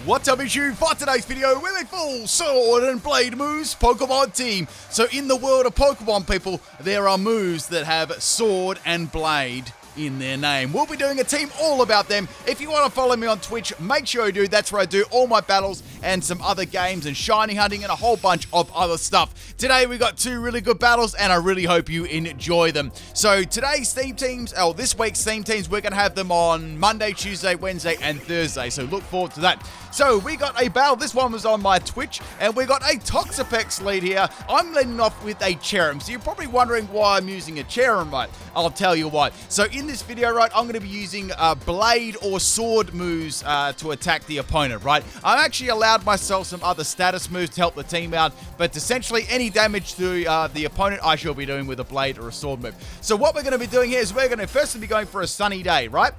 What's up, issue? For today's video, we're a full sword and blade moves Pokemon team. So in the world of Pokemon, people, there are moves that have sword and blade in their name. We'll be doing a team all about them. If you want to follow me on Twitch, make sure you do. That's where I do all my battles and some other games and shiny hunting and a whole bunch of other stuff. Today we got two really good battles and I really hope you enjoy them. So today's theme teams, this week's theme teams, we're going to have them on Monday, Tuesday, Wednesday and Thursday. So look forward to that. So we got a battle. This one was on my Twitch and we got a Toxapex lead here. I'm leading off with a Cherim. So you're probably wondering why I'm using a Cherim, right? I'll tell you why. So in this video, right, I'm going to be using blade or sword moves to attack the opponent, right? I've actually allowed myself some other status moves to help the team out, but essentially any damage to the opponent, I shall be doing with a blade or a sword move. So what we're going to be doing here is we're going to first be going for a sunny day, right?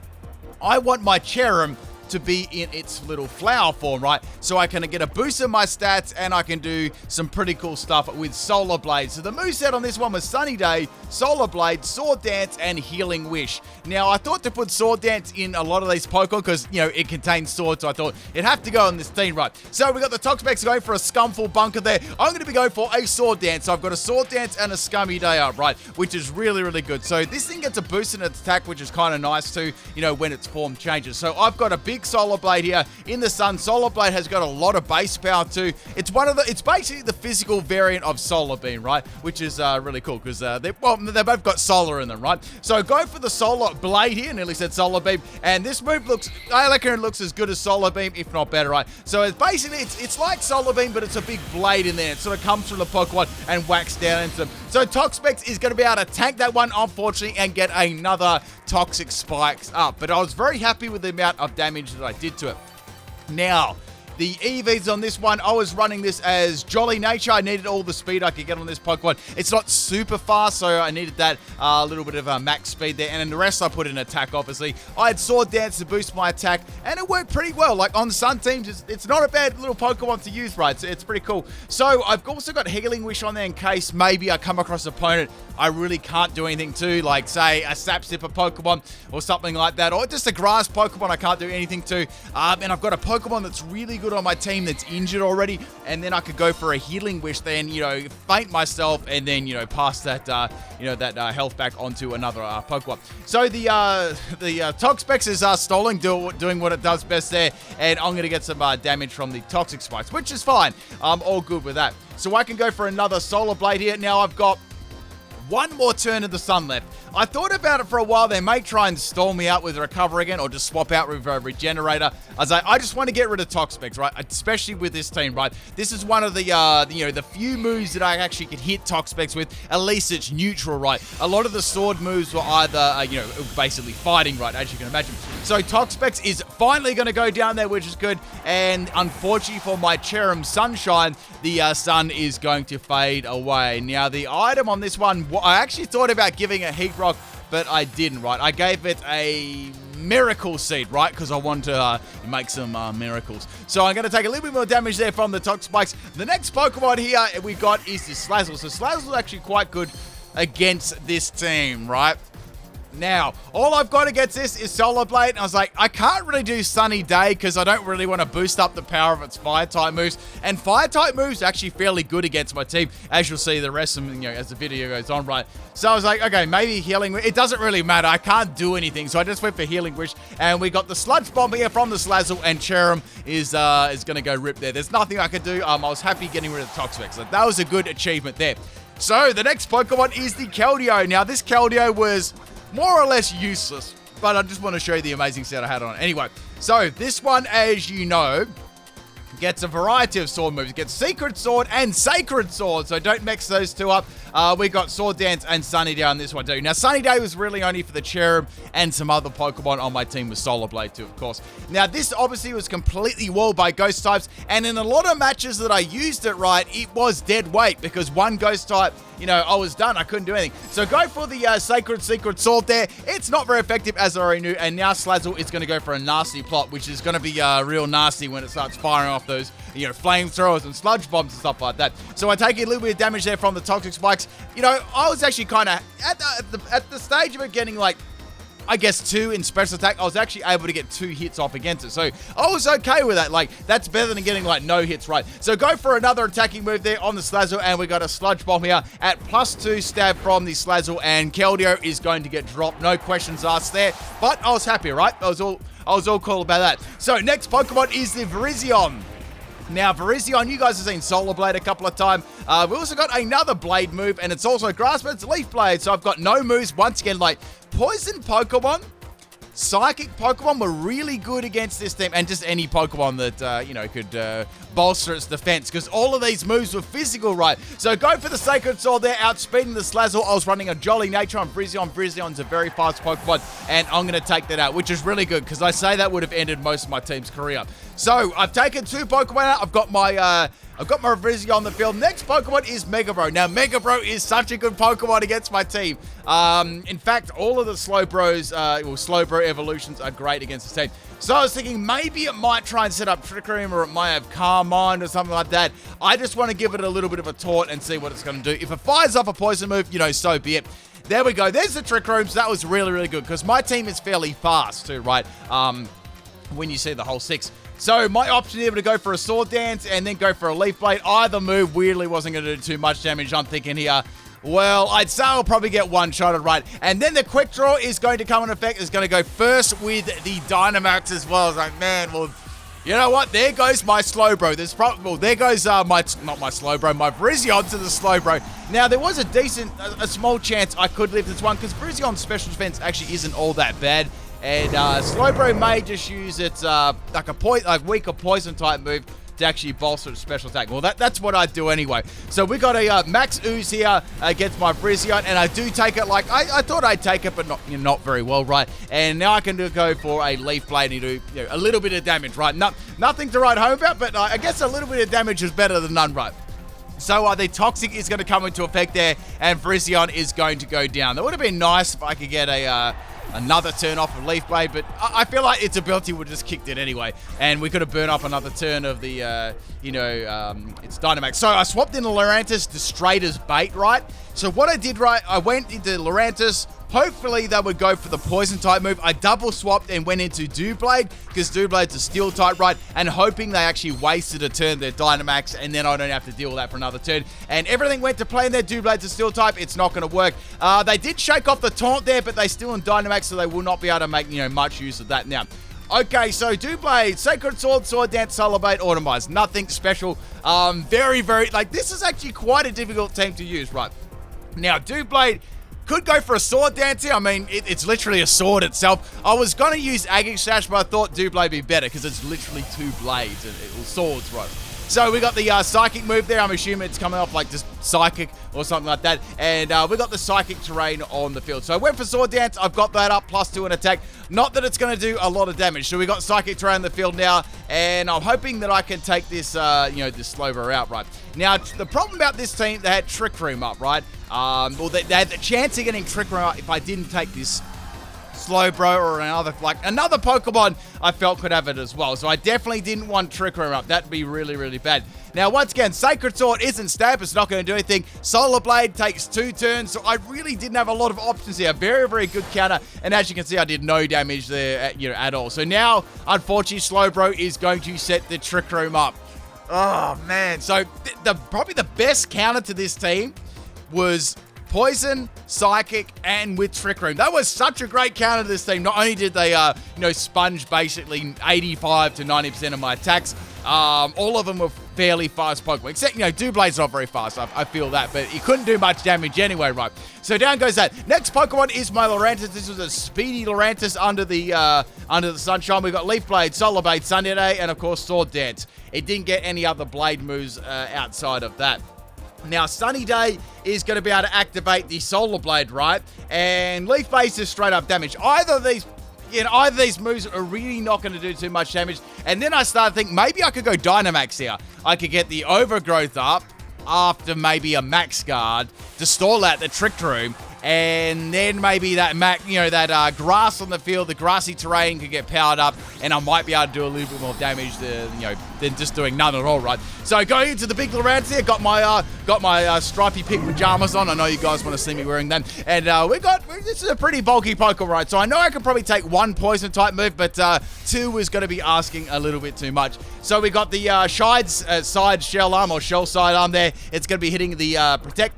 I want my Cherim to be in its little flower form, right? So I can get a boost in my stats and I can do some pretty cool stuff with Solar Blade. So the moveset on this one was Sunny Day, Solar Blade, Sword Dance, and Healing Wish. Now, I thought to put Sword Dance in a lot of these Pokemon because, you know, it contains swords, so I thought it'd have to go on this team, right? So we got the Toxapex going for a Scumful Bunker there. I'm going to be going for a Sword Dance. So I've got a Sword Dance and a Scummy Day up, right? Which is really, really good. So this thing gets a boost in its attack, which is kind of nice too, you know, when its form changes. So I've got a big Solar Blade here in the sun. Solar Blade has got a lot of base power too. It's basically the physical variant of Solar Beam, right? Which is really cool because they both got solar in them, right? So go for the Solar Blade here. Nearly said Solar Beam, and this move I reckon it looks as good as Solar Beam, if not better, right? So it's basically it's like Solar Beam, but it's a big blade in there. It sort of comes from the Pokemon and whacks down into them. So Toxapex is going to be able to tank that one, unfortunately, and get another Toxic Spikes up. But I was very happy with the amount of damage that I did to it. Now, the EVs on this one, I was running this as Jolly Nature. I needed all the speed I could get on this Pokemon. It's not super fast, so I needed that little bit of max speed there. And then the rest I put in attack, obviously. I had Sword Dance to boost my attack, and it worked pretty well. Like, on the Sun teams, it's not a bad little Pokemon to use, right? So it's pretty cool. So I've also got Healing Wish on there in case maybe I come across an opponent I really can't do anything to, like, say, a Sap Sipper Pokemon or something like that, or just a Grass Pokemon I can't do anything to. And I've got a Pokemon that's really good on my team that's injured already, and then I could go for a Healing Wish, then, you know, faint myself, and then, you know, pass that, health back onto another Pokemon. So the Toxapex is stalling, doing what it does best there, and I'm going to get some damage from the Toxic Spikes, which is fine. I'm all good with that. So I can go for another Solar Blade here. Now I've got one more turn of the sun left. I thought about it for a while. They may try and stall me out with Recover again or just swap out with Regenerator. I was like, I just want to get rid of Toxapex, right? Especially with this team, right? This is one of the, the few moves that I actually could hit Toxapex with. At least it's neutral, right? A lot of the sword moves were either, basically fighting, right? As you can imagine. So Toxapex is finally going to go down there, which is good. And unfortunately for my Cherim Sunshine, the sun is going to fade away. Now, the item on this one, I actually thought about giving a Heat Rock, but I didn't, right? I gave it a Miracle Seed, right? Because I want to make some miracles. So I'm going to take a little bit more damage there from the Toxapex. The next Pokemon here we got is the Slazzle. So Slazzle is actually quite good against this team, right? Now, all I've got against this is Solar Blade, and I was like, I can't really do Sunny Day because I don't really want to boost up the power of its Fire-type moves, and Fire-type moves are actually fairly good against my team, as you'll see the rest of them, as the video goes on, right? So I was like, okay, maybe Healing Wish. It doesn't really matter. I can't do anything, so I just went for Healing Wish, and we got the Sludge Bomb here from the Slazzle, and Cherim is going to go rip there. There's nothing I can do. I was happy getting rid of the Toxapex. So that was a good achievement there. So the next Pokemon is the Keldeo. Now, this Keldeo was more or less useless, but I just want to show you the amazing set I had on it. Anyway, so this one, as you know, gets a variety of sword moves. It gets Secret Sword and Sacred Sword, so don't mix those two up. We got Sword Dance and Sunny Day on this one too. Now, Sunny Day was really only for the Cherim and some other Pokemon on my team with Solar Blade too, of course. Now, this obviously was completely walled by Ghost types, and in a lot of matches that I used it right, it was dead weight because one Ghost type, I was done. I couldn't do anything. So go for the Secret Sword there. It's not very effective, as I already knew, and now Slazzle is going to go for a nasty plot, which is going to be real nasty when it starts firing off those, flamethrowers and sludge bombs and stuff like that. So I take a little bit of damage there from the Toxic Spikes. I was actually kind of at the stage of it getting like I guess 2 in special attack, I was actually able to get 2 hits off against it. So I was okay with that. Like, that's better than getting, like, no hits, right? So go for another attacking move there on the Slazzle, and we got a Sludge Bomb here at +2 stab from the Slazzle, and Keldeo is going to get dropped. No questions asked there, but I was happy, right? I was all cool about that. So next Pokemon is the Virizion. Now, Virizion, you guys have seen Solar Blade a couple of times. We also got another Blade move, and it's also Grass, but it's Leaf Blade. So I've got no moves. Once again, like, Poison Pokemon, Psychic Pokemon were really good against this team, and just any Pokemon that, could bolster its defense, because all of these moves were physical, right? So go for the Sacred Sword there, outspeeding the Slazzle. I was running a Jolly Nature on Virizion. Virizion's a very fast Pokemon, and I'm going to take that out, which is really good, because I say that would have ended most of my team's career. So I've taken 2 Pokemon out. I've got my Virizion on the field. Next Pokemon is Mega Bro. Now, Mega Bro is such a good Pokemon against my team. In fact, all of the Slowbro evolutions are great against the team. So I was thinking maybe it might try and set up Trick Room, or it might have Calm Mind or something like that. I just want to give it a little bit of a taunt and see what it's going to do. If it fires off a poison move, so be it. There we go. There's the Trick Room. So that was really, really good, because my team is fairly fast too, right? When you see the whole 6. So my option here to go for a Sword Dance and then go for a Leaf Blade. Either move weirdly wasn't going to do too much damage. I'm thinking here, well, I'd say I'll probably get one-shotted, right? And then the Quick Draw is going to come in effect. It's going to go first with the Dynamax as well. It's like, man, well, you know what? There goes my Slowbro. There goes not my Slowbro, my Virizion to the Slowbro. Now, there was a small chance I could live this one, because Virizion's special defense actually isn't all that bad. And Slowbro may just use its weaker poison type move to actually bolster its special attack. Well, that's what I do anyway. So we got a Max Ooze here against my Virizion, and I do take it. Like, I thought I'd take it, but not very well, right? And now I can go for a Leaf Blade and do a little bit of damage, right? Nothing to write home about, but I guess a little bit of damage is better than none, right? So the Toxic is going to come into effect there, and Virizion is going to go down. That would have been nice if I could get another turn off of Leaf Blade, but I feel like its ability would just kicked it anyway, and we could have burned up another turn of the, its Dynamax. So I swapped in the Lorentz to straight as bait, right? So what I did, right, I went into Lorentz. Hopefully they would go for the poison type move. I double swapped and went into Doublade, because Doublade's a steel type, right? And hoping they actually wasted a turn, their Dynamax, and then I don't have to deal with that for another turn. And everything went to plan there. Doublade's a steel type. It's not going to work. They did shake off the taunt there, but they still in Dynamax, so they will not be able to make, much use of that now. Okay, so Doublade, Sacred Sword, Sword Dance, Solar Blade, Automize. Nothing special. Very, very, this is actually quite a difficult team to use, right? Now, Doublade could go for a Sword Dance here. I mean, it's literally a sword itself. I was going to use Aggie Slash, but I thought Doublade would be better, because it's literally 2 blades and swords, right? So we got the Psychic move there. I'm assuming it's coming off like just Psychic or something like that. And we got the Psychic terrain on the field. So I went for Sword Dance. I've got that up, +2 in attack. Not that it's going to do a lot of damage. So we got Psychic terrain on the field now. And I'm hoping that I can take this, this Slowbro out, right? Now, the problem about this team, they had Trick Room up, right? They had the chance of getting Trick Room out if I didn't take this Slowbro or another Pokemon I felt could have it as well. So I definitely didn't want Trick Room up. That'd be really, really bad. Now, once again, Sacred Sword isn't stab. It's not going to do anything. Solar Blade takes 2 turns. So I really didn't have a lot of options here. Very, very good counter. And as you can see, I did no damage there at all. So now, unfortunately, Slowbro is going to set the Trick Room up. Oh, man. So probably the best counter to this team was Poison, Psychic, and with Trick Room. That was such a great counter to this team. Not only did they, sponge basically 85 to 90% of my attacks, all of them were fairly fast Pokemon. Except, Doublade's not very fast. I feel that, but he couldn't do much damage anyway, right? So down goes that. Next Pokemon is my Lorentz. This was a speedy Lorentz under the sunshine. We got Leaf Blade, Solar Blade, Sunday Day, and of course Sword Dance. It didn't get any other blade moves outside of that. Now, Sunny Day is going to be able to activate the Solar Blade, right? And Leaf Base is straight up damage. Either of these moves are really not going to do too much damage. And then I started thinking, maybe I could go Dynamax here. I could get the Overgrowth up after maybe a Max Guard to stall out the Trick Room. and then maybe that grass on the field, the grassy terrain could get powered up, and I might be able to do a little bit more damage than just doing none at all, right? So going into the big Lorentz here, got my stripy pink pajamas on. I know you guys want to see me wearing them, and this is a pretty bulky Pokemon, right? So I know I could probably take one poison type move, but two is going to be asking a little bit too much. So we got the side shell arm or shell side arm there. It's going to be hitting the protect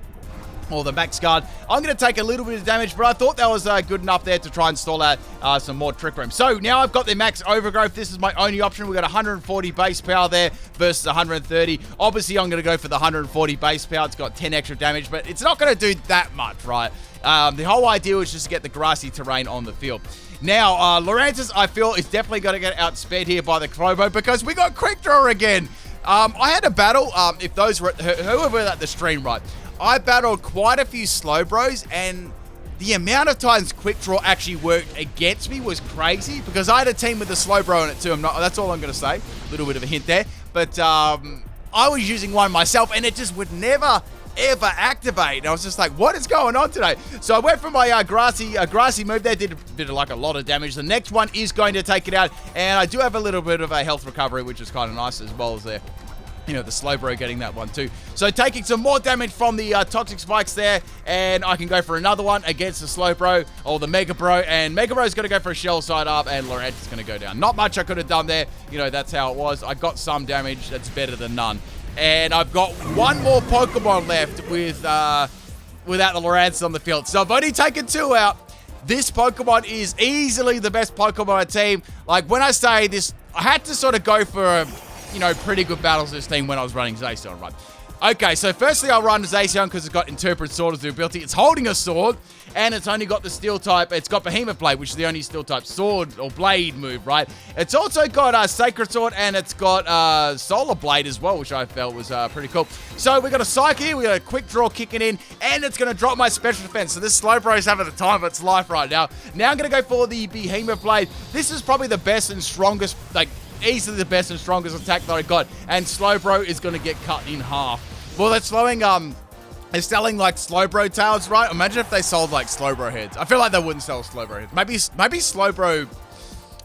or the max guard. I'm going to take a little bit of damage, but I thought that was good enough there to try and stall out some more Trick Room. So now I've got the max overgrowth. This is my only option. We've got 140 base power there versus 130. Obviously, I'm going to go for the 140 base power. It's got 10 extra damage, but it's not going to do that much, right? The whole idea is just to get the grassy terrain on the field. Now, Lorentz, I feel, is definitely going to get outsped here by the Slowbro because we got Quick Draw again. I had a battle, if those were, whoever at the stream, right? I battled quite a few Slowbros, and the amount of times Quick Draw actually worked against me was crazy because I had a team with the Slowbro in it too. That's all I'm going to say. A little bit of a hint there. But I was using one myself, and it just would never, ever activate. And I was just like, what is going on today? So I went for my grassy move there. Did like a lot of damage. The next one is going to take it out, and I do have a little bit of a health recovery, which is kind of nice as well as there. The Slowbro getting that one too. So taking some more damage from the Toxic Spikes there, and I can go for another one against the Slowbro or the Mega Bro, and Mega Bro's going to go for a shell side up, and Lorentz is going to go down. Not much I could have done there. That's how it was. I got some damage. That's better than none. And I've got one more Pokemon left without the Lorentz on the field. So I've only taken two out. This Pokemon is easily the best Pokemon on the team. Like, when I say this, I had to sort of go for pretty good battles this team when I was running Zacian, right? Okay, so firstly I'll run Zacian because it's got Interpret Sword as the ability. It's holding a sword, and it's only got the steel type. It's got Behemoth Blade, which is the only steel type sword or blade move, right? It's also got Sacred Sword, and it's got Solar Blade as well, which I felt was pretty cool. So we got a Psych here, we got a Quick Draw kicking in, and it's going to drop my special defense. So this Slowbro is having the time of its life right now. Now I'm going to go for the Behemoth Blade. This is probably the best and strongest, easily the best and strongest attack that I got, and Slowbro is going to get cut in half. Well, they're selling like Slowbro tails, right? Imagine if they sold like Slowbro heads. I feel like they wouldn't sell Slowbro heads. Maybe Slowbro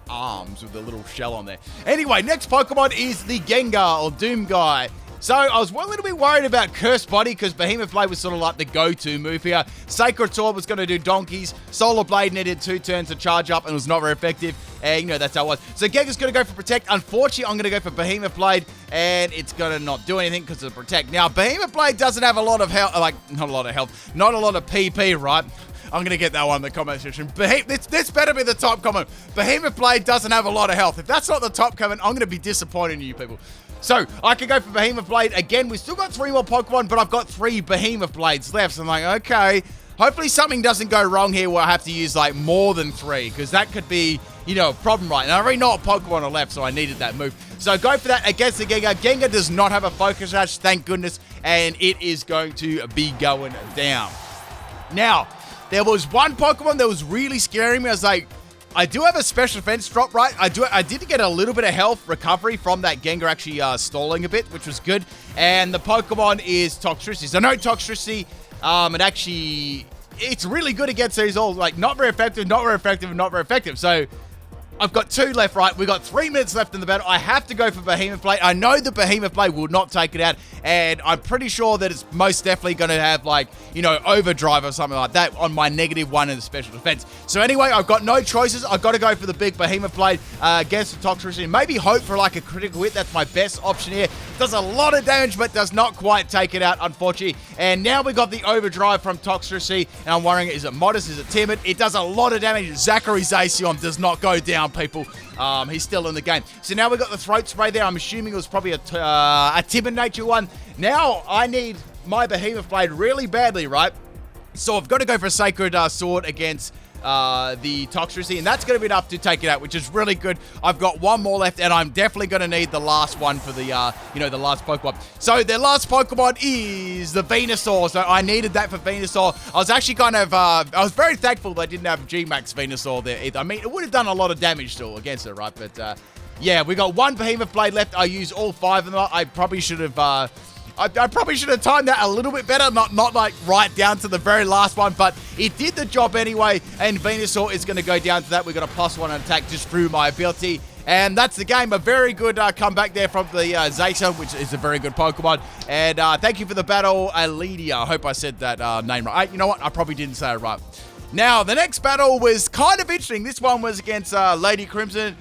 arms with a little shell on there. Anyway, next Pokemon is the Gengar or Doom Guy. So I was a little bit worried about Cursed Body because Behemoth Blade was sort of like the go-to move here. Sacred Sword was going to do donkeys. Solar Blade needed 2 turns to charge up and was not very effective. And, that's how it was. So Gengar's going to go for Protect. Unfortunately, I'm going to go for Behemoth Blade, and it's going to not do anything because of Protect. Now, Behemoth Blade doesn't have a lot of health, not a lot of health, not a lot of PP, right? I'm going to get that one in the comment section. This better be the top comment. Behemoth Blade doesn't have a lot of health. If that's not the top comment, I'm going to be disappointed in you people. So, I can go for Behemoth Blade. Again, we've still got 3 more Pokemon, but I've got 3 Behemoth Blades left. So I'm like, okay, hopefully something doesn't go wrong here where I have to use, more than 3, because that could be, a problem, right? And I already know what Pokemon are left, so I needed that move. So, go for that against the Gengar. Gengar does not have a Focus Sash, thank goodness, and it is going to be going down. Now, there was one Pokemon that was really scaring me. I was like, I do have a special defense drop, right? I did get a little bit of health recovery from that Gengar actually stalling a bit, which was good. And the Pokemon is Toxtricity. So no Toxtricity, it's really good against these all, not very effective, not very effective, not very effective. So I've got 2 left, right? We've got 3 minutes left in the battle. I have to go for Behemoth Blade. I know the Behemoth Blade will not take it out, and I'm pretty sure that it's most definitely going to have, Overdrive or something like that on my -1 in the special defense. So anyway, I've got no choices. I've got to go for the big Behemoth Blade against the Toxtricity. Maybe hope for, a critical hit. That's my best option here. Does a lot of damage, but does not quite take it out, unfortunately. And now we got the Overdrive from Toxtricity, and I'm wondering, is it Modest? Is it Timid? It does a lot of damage. Zachary Zacian does not go down, people. He's still in the game. So now we've got the Throat Spray there. I'm assuming it was probably a Timid nature one. Now I need my Behemoth Blade really badly, right? So I've got to go for a Sacred Sword against the Toxtricity, and that's going to be enough to take it out, which is really good. I've got 1 more left, and I'm definitely going to need the last one for the, the last Pokemon. So their last Pokemon is the Venusaur, so I needed that for Venusaur. I was actually I was very thankful that I didn't have G-Max Venusaur there either. I mean, it would have done a lot of damage still against it, right? But, yeah, we got 1 Behemoth Blade left. I used all 5 of them. I probably should have, I probably should have timed that a little bit better, not like right down to the very last one, but it did the job anyway, and Venusaur is going to go down to that. We got a +1 attack just through my ability. And that's the game. A very good comeback there from the Zeta, which is a very good Pokemon. And thank you for the battle, Aledia. I hope I said that name right. You know what? I probably didn't say it right. Now, the next battle was kind of interesting. This one was against Lady Crimson.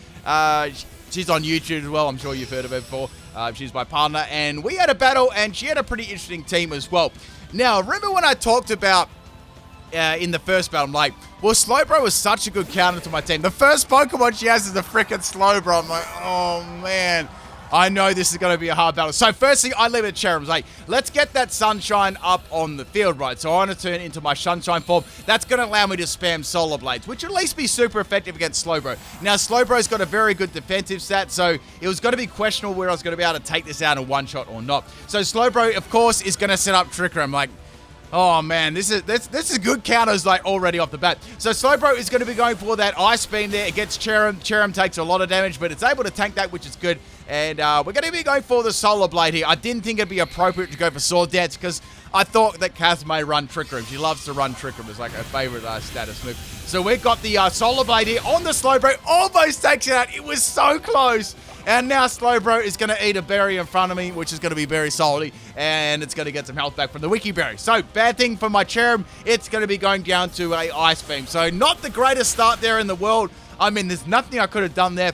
She's on YouTube as well. I'm sure you've heard of her before. She's my partner. And we had a battle, and she had a pretty interesting team as well. Now, remember when I talked about in the first battle, I'm like, well, Slowbro was such a good counter to my team. The first Pokemon she has is a freaking Slowbro. I'm like, oh, man. I know this is going to be a hard battle. So, firstly, I leave it at Cherum's. Like, let's get that Sunshine up on the field, right? So, I want to turn into my Sunshine form. That's going to allow me to spam Solar Blades, which will at least be super effective against Slowbro. Now, Slowbro's got a very good defensive stat, so it was going to be questionable where I was going to be able to take this out in one shot or not. So, Slowbro, of course, is going to set up Trick Room. Like, oh, man, this is good counters, like, already off the bat. So, Slowbro is going to be going for that Ice Beam there against Cherum. Cherum takes a lot of damage, but it's able to tank that, which is good. And we're going to be going for the Solar Blade here. I didn't think it'd be appropriate to go for Sword Dance because I thought that Kath may run Trick Room. She loves to run Trick Room. It's like her favorite status move. So, we've got the Solar Blade here on the Slowbro. Almost takes it out. It was so close. And now Slowbro is going to eat a berry in front of me, which is going to be very salty, and it's going to get some health back from the Wiki Berry. So, bad thing for my Cherum, it's going to be going down to a Ice Beam. So, not the greatest start there in the world. I mean, there's nothing I could have done there.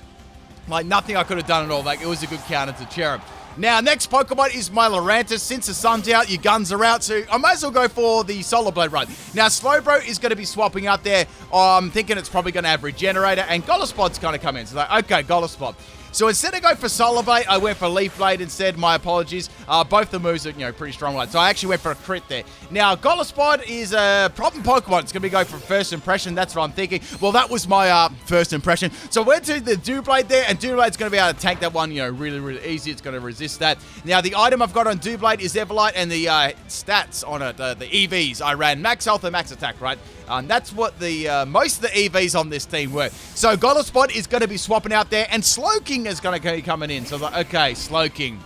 Like, nothing I could have done at all. Like, it was a good counter to Cherum. Now, next Pokemon is my Lorentz. Since the sun's out, your guns are out, so I might as well go for the Solar Blade run. Now, Slowbro is going to be swapping out there. I'm thinking it's probably going to have Regenerator, and Golluspot's going to come in. So, like, okay, Golluspot. So instead of going for Solar Blade, I went for Leaf Blade instead. My apologies. Both the moves are, pretty strong ones. So I actually went for a crit there. Now, Golluspot is a problem Pokemon. It's going to be going for first impression. That's what I'm thinking. Well, that was my first impression. So I went to the Doublade there, and Doublade's going to be able to tank that one, really, really easy. It's going to resist that. Now, the item I've got on Doublade is Everlight, and the stats on it, the EVs, I ran max health and max attack, right? That's what the most of the EVs on this team were. So Golluspot is going to be swapping out there, and Slowking is going to be coming in. So I was like, okay, Slowking.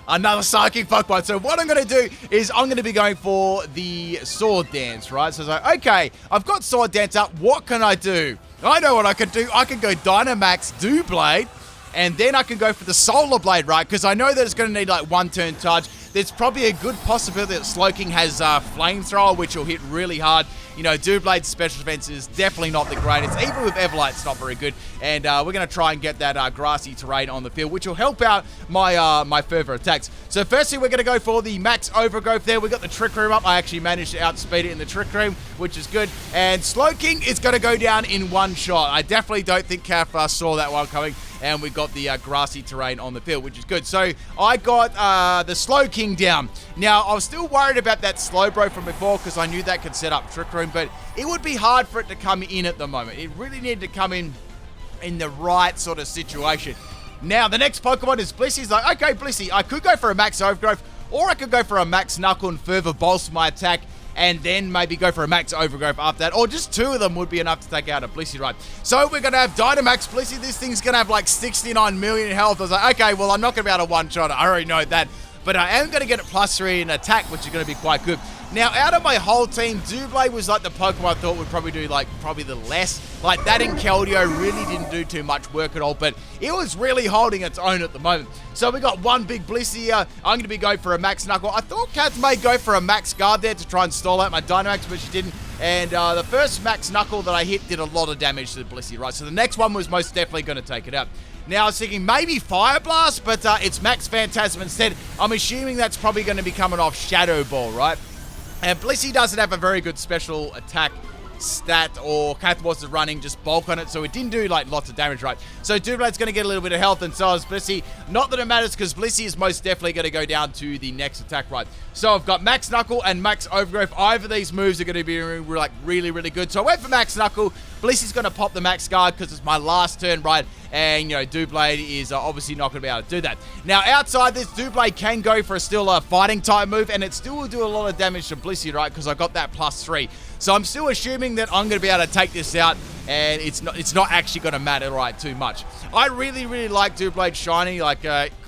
Another Psychic Pokemon. So what I'm going to do is I'm going to be going for the Sword Dance, right? So I was like, okay, I've got Sword Dance up. What can I do? I know what I could do. I can go Dynamax, Doublade, and then I can go for the Solar Blade, right? Because I know that it's going to need like one turn charge. There's probably a good possibility that Slowking has Flamethrower, which will hit really hard. Doublade's special defense is definitely not the greatest. Even with Everlight, it's not very good. And we're going to try and get that grassy terrain on the field, which will help out my my further attacks. So firstly, we're going to go for the Max Overgrowth there. We got the Trick Room up. I actually managed to outspeed it in the Trick Room, which is good. And Slowking is going to go down in one shot. I definitely don't think Kath saw that one coming. And we got the grassy terrain on the field, which is good. So I got the Slowking down. Now, I was still worried about that Slowbro from before because I knew that could set up Trick Room, but it would be hard for it to come in at the moment. It really needed to come in the right sort of situation. Now, the next Pokemon is Blissey. He's like, okay, Blissey, I could go for a Max Overgrowth, or I could go for a Max Knuckle and further bolster my attack, and then maybe go for a Max Overgrowth after that. Or just two of them would be enough to take out a Blissey, right? So we're going to have Dynamax Blissey. This thing's going to have like 69 million health. I was like, okay, well, I'm not going to be able to one-shot it. I already know that. But I am going to get it +3 in attack, which is going to be quite good. Now, out of my whole team, Doublade was like the Pokemon I thought would probably do probably the less. Like that in Keldeo really didn't do too much work at all, but it was really holding its own at the moment. So we got one big Blissey here. I'm going to be going for a Max Knuckle. I thought Kath may go for a Max Guard there to try and stall out my Dynamax, but she didn't. And the first Max Knuckle that I hit did a lot of damage to the Blissey, right? So the next one was most definitely going to take it out. Now, I was thinking maybe Fire Blast, but it's Max Phantasm instead. I'm assuming that's probably going to be coming off Shadow Ball, right? And Blissey doesn't have a very good special attack stat, or Kath was running just bulk on it, so it didn't do like lots of damage, right? So Doublade's going to get a little bit of health, and so is Blissey. Not that it matters, because Blissey is most definitely going to go down to the next attack, right? So I've got Max Knuckle and Max Overgrowth. Either of these moves are going to be like really, really good. So I went for Max Knuckle. Blissey's going to pop the Max Guard because it's my last turn, right? And, Doublade is obviously not going to be able to do that. Now, outside this, Doublade can go for still a fighting type move, and it still will do a lot of damage to Blissey, right? Because I got that +3. So I'm still assuming that I'm going to be able to take this out, and it's not actually going to matter, right, too much. I really, really like Doublade Shiny. Like,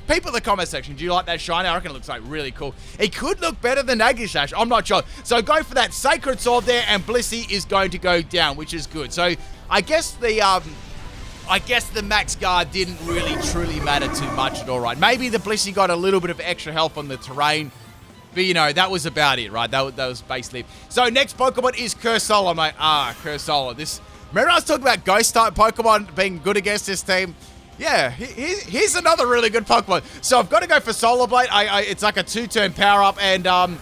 People in the comment section, do you like that shiny? I reckon it looks like really cool. It could look better than Agishash. I'm not sure. So go for that Sacred Sword there, and Blissey is going to go down, which is good. So I guess the max guard didn't really truly matter too much at all, right? Maybe the Blissey got a little bit of extra help on the terrain, but you know, that was about it, right? That was basically it. So next Pokemon is Cursola. I'm like, Cursola. Remember I was talking about Ghost-type Pokemon being good against this team? Yeah, here's another really good Pokemon. So I've got to go for Solar Blade. It's like a 2-turn power-up, and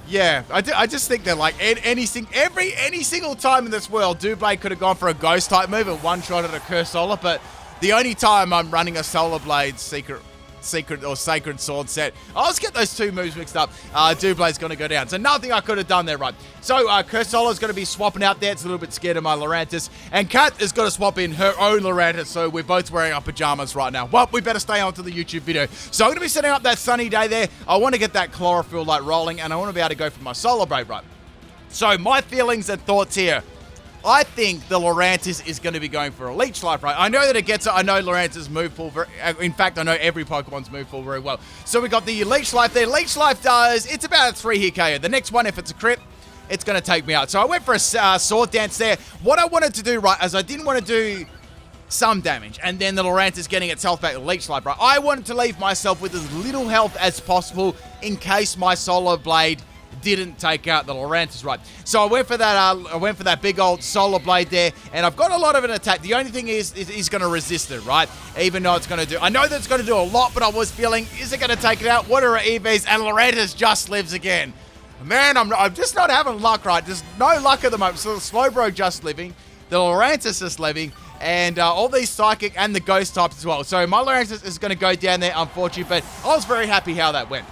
yeah, I just think that like any single time in this world, Doublade could have gone for a Ghost-type move and one-shotted a Cursola, but the only time I'm running a Solar Blade Secret or Sacred Sword set, I always get those two moves mixed up. Doublade's going to go down. So nothing I could have done there, right? So Cursola's going to be swapping out there. It's a little bit scared of my Lorentz. And Kat is going to swap in her own Lorentz. So we're both wearing our pajamas right now. Well, we better stay on to the YouTube video. So I'm going to be setting up that sunny day there. I want to get that chlorophyll light rolling, and I want to be able to go for my Solar Blade, right? So my feelings and thoughts here. I think the Lorentz is going to be going for a Leech Life, right? I know that it gets it. I know Lorentz's move pool. In fact, I know every Pokemon's move pool very well. So we got the Leech Life there. Leech Life it's about a 3-hit KO. The next one, if it's a crit, it's going to take me out. So I went for a Sword Dance there. What I wanted to do, right, is I didn't want to do some damage, and then the Lorentz is getting itself back to Leech Life, right? I wanted to leave myself with as little health as possible in case my Solar Blade didn't take out the Lorentz, right? So I went for that big old Solar Blade there, and I've got a lot of an attack. The only thing is he's going to resist it, right? Even though it's going to do, I know that it's going to do a lot, but I was feeling, is it going to take it out? What are our EVs? And Lorentz just lives again. Man, I'm just not having luck, right? There's no luck at the moment. So the Slowbro just living, the Lorentz is just living, and all these Psychic and the Ghost types as well. So my Lorentz is going to go down there, unfortunately, but I was very happy how that went.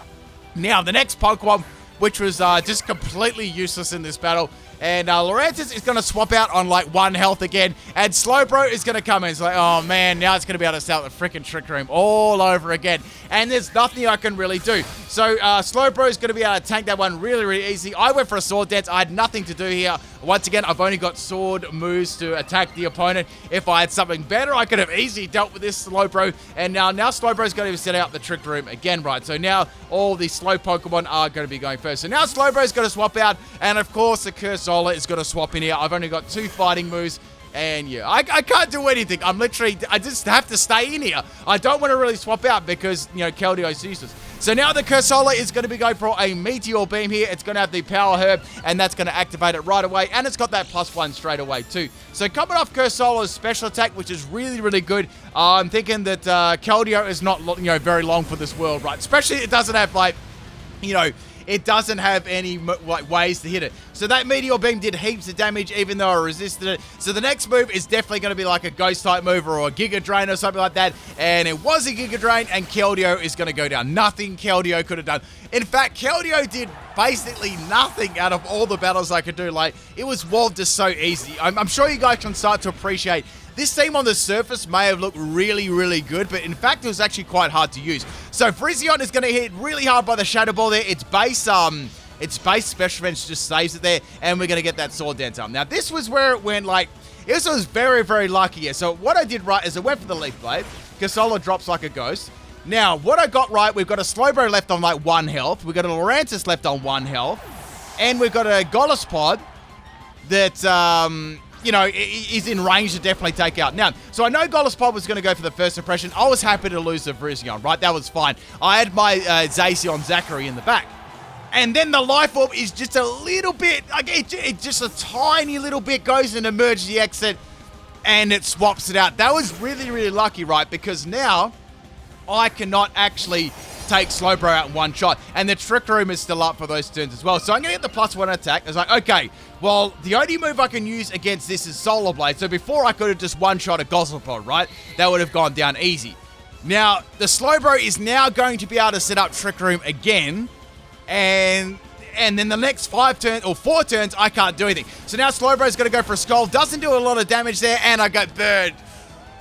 Now, the next Pokemon, which was just completely useless in this battle. And Lorentz is going to swap out on like 1 health again. And Slowbro is going to come in. It's like, oh man, now it's going to be able to start the freaking Trick Room all over again. And there's nothing I can really do. So Slowbro is going to be able to tank that one really, really easy. I went for a Sword Dance. I had nothing to do here. Once again, I've only got sword moves to attack the opponent. If I had something better, I could have easily dealt with this Slowbro. And now Slowbro is going to set out the Trick Room again, right? So now all the slow Pokemon are going to be going first. So now Slowbro is going to swap out. And of course, the Cursola is going to swap in here. I've only got 2 fighting moves. And yeah, I can't do anything. I just have to stay in here. I don't want to really swap out because, you know, Keldeo is useless. So now the Cursola is going to be going for a Meteor Beam here. It's going to have the Power Herb, and that's going to activate it right away. And it's got that +1 straight away too. So coming off Cursola's special attack, which is really, really good. I'm thinking that Keldeo is not, you know, very long for this world, right? Especially it doesn't have, like, you know, it doesn't have any like ways to hit it. So that Meteor Beam did heaps of damage even though I resisted it. So the next move is definitely going to be like a Ghost type move or a Giga Drain or something like that. And it was a Giga Drain, and Keldeo is going to go down. Nothing Keldeo could have done. In fact, Keldeo did basically nothing out of all the battles I could do. Like, it was just so easy. I'm sure you guys can start to appreciate this team on the surface may have looked really, really good, but in fact, it was actually quite hard to use. So Frisiot is going to hit really hard by the Shadow Ball there. Its base special defense just saves it there, and we're going to get that Sword Dance up. Now, this was where it went, like, this was very, very lucky here. So what I did right is I went for the Leaf Blade. Cursola drops like a ghost. Now, what I got right, we've got a Slowbro left on, like, 1 health. We've got a Lorentz left on 1 health. And we've got a Golisopod that, you know, is in range to definitely take out. Now, so I know Golisopod was going to go for the first impression. I was happy to lose the Frisiot, right? That was fine. I had my Zacian Zachary in the back. And then the Life Orb is just a little bit, like, it just a tiny little bit goes in emergency exit, and it swaps it out. That was really, really lucky, right? Because now I cannot actually take Slowbro out in 1 shot. And the Trick Room is still up for those turns as well. So I'm going to get the +1 attack. I was like, okay, well, the only move I can use against this is Solar Blade. So before I could have just 1-shot a Golisopod, right? That would have gone down easy. Now, the Slowbro is now going to be able to set up Trick Room again. And then the next 5 turns, or 4 turns, I can't do anything. So now Slowbro's going to go for a Skull. Doesn't do a lot of damage there, and I got burned.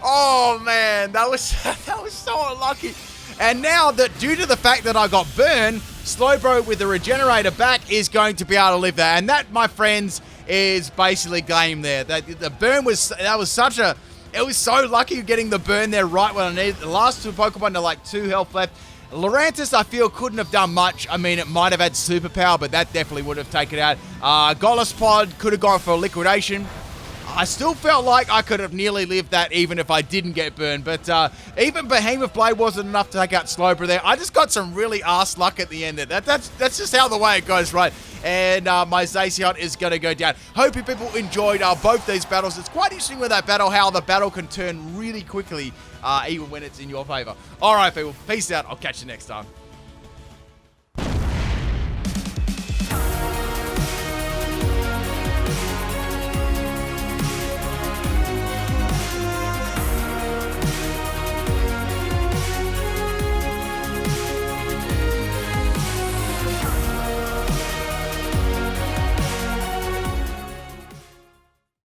Oh, man, that was so unlucky. And now that due to the fact that I got burned, Slowbro with the Regenerator back is going to be able to live there. And that, my friends, is basically game there. The burn was, that was such a, It was so lucky getting the burn there right when I needed. The last two Pokemon are like 2 health left. Lorentz, I feel, couldn't have done much. I mean, it might have had superpower, but that definitely would have taken out. Golisopod could have gone for a liquidation. I still felt like I could have nearly lived that even if I didn't get burned. But even Behemoth Blade wasn't enough to take out Slowbro there. I just got some really arse luck at the end there. That's just how the way it goes, right? And my Zacian is going to go down. Hope you people enjoyed both these battles. It's quite interesting with that battle, how the battle can turn really quickly, even when it's in your favor. All right, people. Peace out. I'll catch you next time.